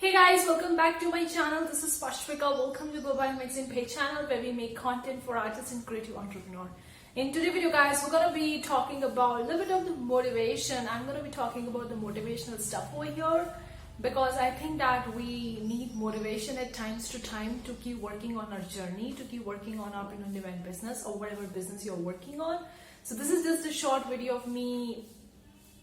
Hey guys, welcome back to my channel. This is Pashvika. Welcome to Globo Arte page channel where we make content for artists and creative entrepreneur. In today's video guys, we're going to be talking about a little bit of the motivation. I'm going to be talking about the motivational stuff over here because I think that we need motivation at times to time to keep working on our journey, to keep working on our print-on-demand business or whatever business you're working on. So this is just a short video of me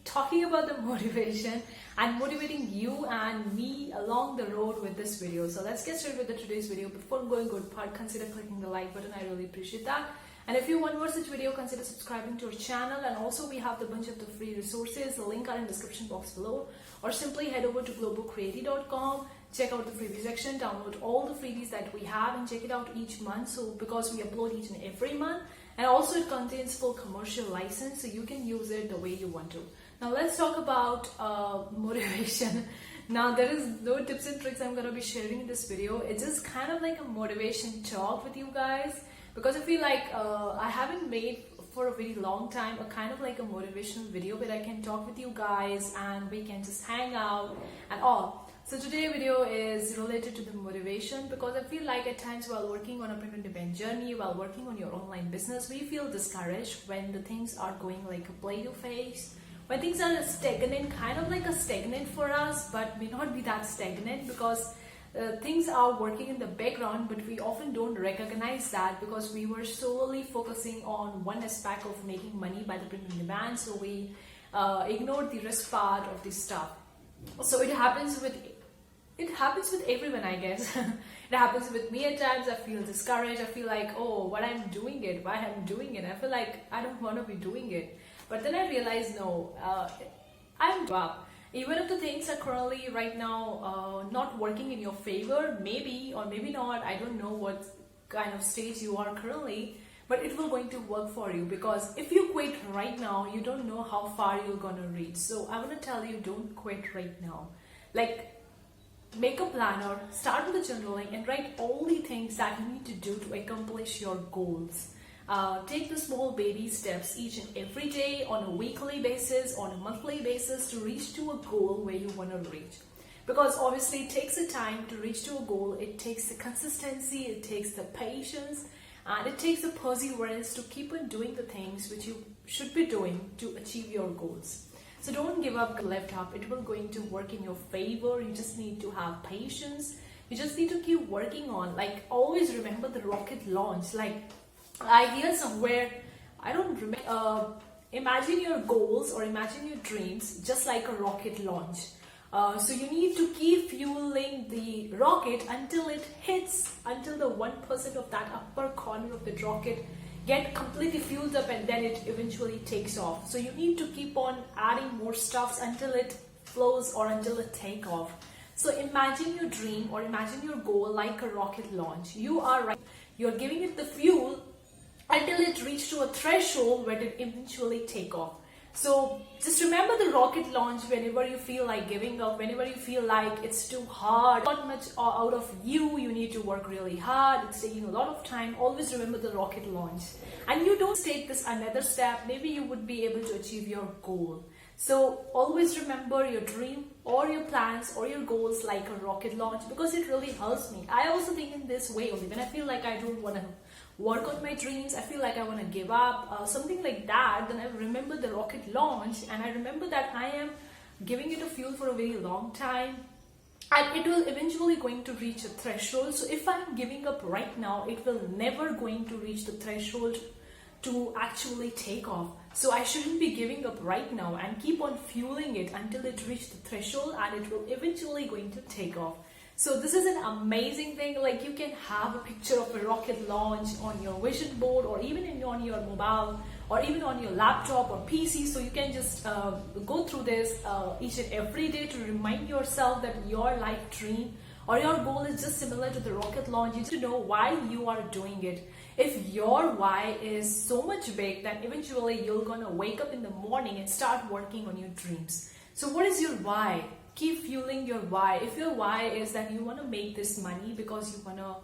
talking about the motivation and motivating you and me along the road with this video. So let's get started with today's video. Before going good part, consider clicking the like button. I really appreciate that. And if you want more such video, consider subscribing to our channel. And also we have the bunch of the free resources. The link are in the description box below, or simply head over to globocreative.com. Check out the freebie section, download all the freebies that we have and check it out each month. So because we upload each and every month, and also it contains full commercial license, so you can use it the way you want to. Now let's talk about motivation. Now there is no tips and tricks I'm going to be sharing in this video. It's just kind of like a motivation talk with you guys, because I feel like I haven't made for a very long time a kind of like a motivational video where I can talk with you guys and we can just hang out and all. So today's video is related to the motivation, because I feel like at times while working on a print-on-demand journey, while working on your online business, we feel discouraged when the things are going like a play-doh phase, when things are stagnant, kind of like a stagnant for us, but may not be that stagnant because things are working in the background, but we often don't recognize that because we were solely focusing on one aspect of making money by the print-on-demand, so we ignored the rest part of the stuff. So it happens with everyone, I guess. It happens with me at times. I feel discouraged. I feel like, oh, what I'm doing it, why I'm doing it. I feel like I don't want to be doing it. But then I realize, no, I'm up. Even if the things are currently right now not working in your favor, maybe or maybe not, I don't know what kind of stage you are currently, but it will going to work for you, because if you quit right now, you don't know how far you're gonna reach. So I want to tell you, don't quit right now. Like, make a planner, start with the journaling and write all the things that you need to do to accomplish your goals. Take the small baby steps each and every day, on a weekly basis, on a monthly basis, to reach to a goal where you want to reach. Because obviously it takes a time to reach to a goal. It takes the consistency, it takes the patience, and it takes the perseverance to keep on doing the things which you should be doing to achieve your goals. So don't give up, left up. It will going to work in your favor. You just need to have patience. You just need to keep working on. Like, always remember the rocket launch. Like, I hear somewhere, I don't remember, imagine your goals or imagine your dreams just like a rocket launch. So you need to keep fueling the rocket until it hits, until the 1% of that upper corner of the rocket get completely fueled up, and then it eventually takes off. So you need to keep on adding more stuffs until it flows or until it takes off. So imagine your dream or imagine your goal like a rocket launch. You are right. You're giving it the fuel until it reaches to a threshold where it eventually take off. So just remember the rocket launch whenever you feel like giving up, whenever you feel like it's too hard, not much out of you, you need to work really hard, it's taking a lot of time. Always remember the rocket launch. And you don't take this another step, maybe you would be able to achieve your goal. So always remember your dream or your plans or your goals like a rocket launch, because it really helps me. I also think in this way only. When I feel like I don't want to work on my dreams, I feel like I want to give up, something like that, then I remember the rocket launch and I remember that I am giving it a fuel for a very long time and it will eventually going to reach a threshold. So if I'm giving up right now, it will never going to reach the threshold to actually take off. So I shouldn't be giving up right now and keep on fueling it until it reaches the threshold and it will eventually going to take off. So this is an amazing thing. Like, you can have a picture of a rocket launch on your vision board or even on your mobile or even on your laptop or PC. So you can just go through this each and every day to remind yourself that your life dream or your goal is just similar to the rocket launch. You need to know why you are doing it. If your why is so much big, then eventually you're gonna wake up in the morning and start working on your dreams. So what is your why? Keep fueling your why. If your why is that you want to make this money because you want to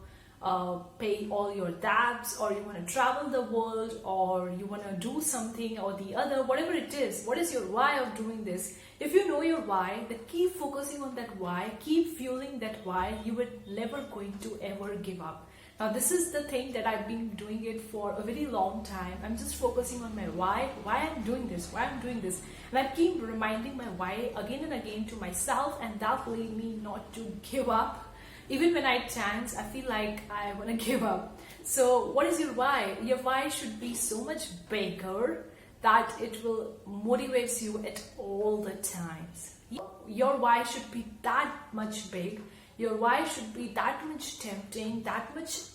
pay all your debts, or you want to travel the world, or you want to do something or the other, whatever it is. What is your why of doing this? If you know your why, then keep focusing on that why, keep fueling that why. You will never going to ever give up. Now this is the thing that I've been doing it for a very long time. I'm just focusing on my why I'm doing this, and I keep reminding my why again and again to myself, and that lead me not to give up. Even when I chance, I feel like I want to give up. So what is your why? Your why should be so much bigger that it will motivate you at all the times. Your why should be that much big. Your why should be that much tempting, that much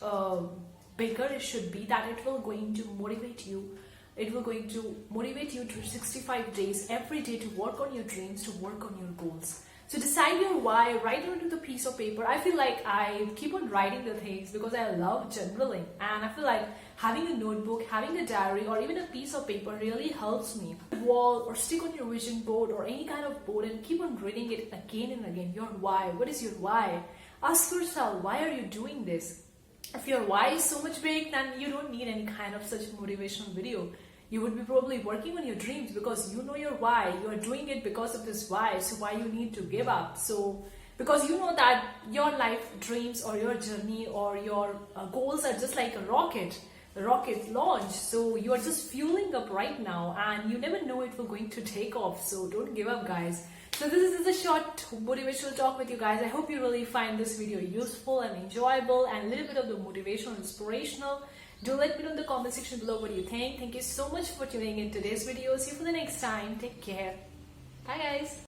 bigger it should be, that it will going to motivate you. It will going to motivate you to 65 days every day to work on your dreams, to work on your goals. So decide your why, write it onto the piece of paper. I feel like I keep on writing the things because I love journaling, and I feel like having a notebook, having a diary, or even a piece of paper really helps me. Wall or stick on your vision board or any kind of board and keep on reading it again and again. Your why. What is your why? Ask yourself, why are you doing this? If your why is so much big, then you don't need any kind of such motivational video. You would be probably working on your dreams because you know your why. You are doing it because of this why. So why you need to give up? So because you know that your life dreams or your journey or your goals are just like a rocket launch. So you are just fueling up right now, and you never know it will going to take off. So don't give up, guys. So this is a short motivational talk with you guys. I hope you really find this video useful and enjoyable and a little bit of the motivational, inspirational. Do let me know in the comment section below what you think. Thank you so much for tuning in today's video. See you for the next time. Take care. Bye guys.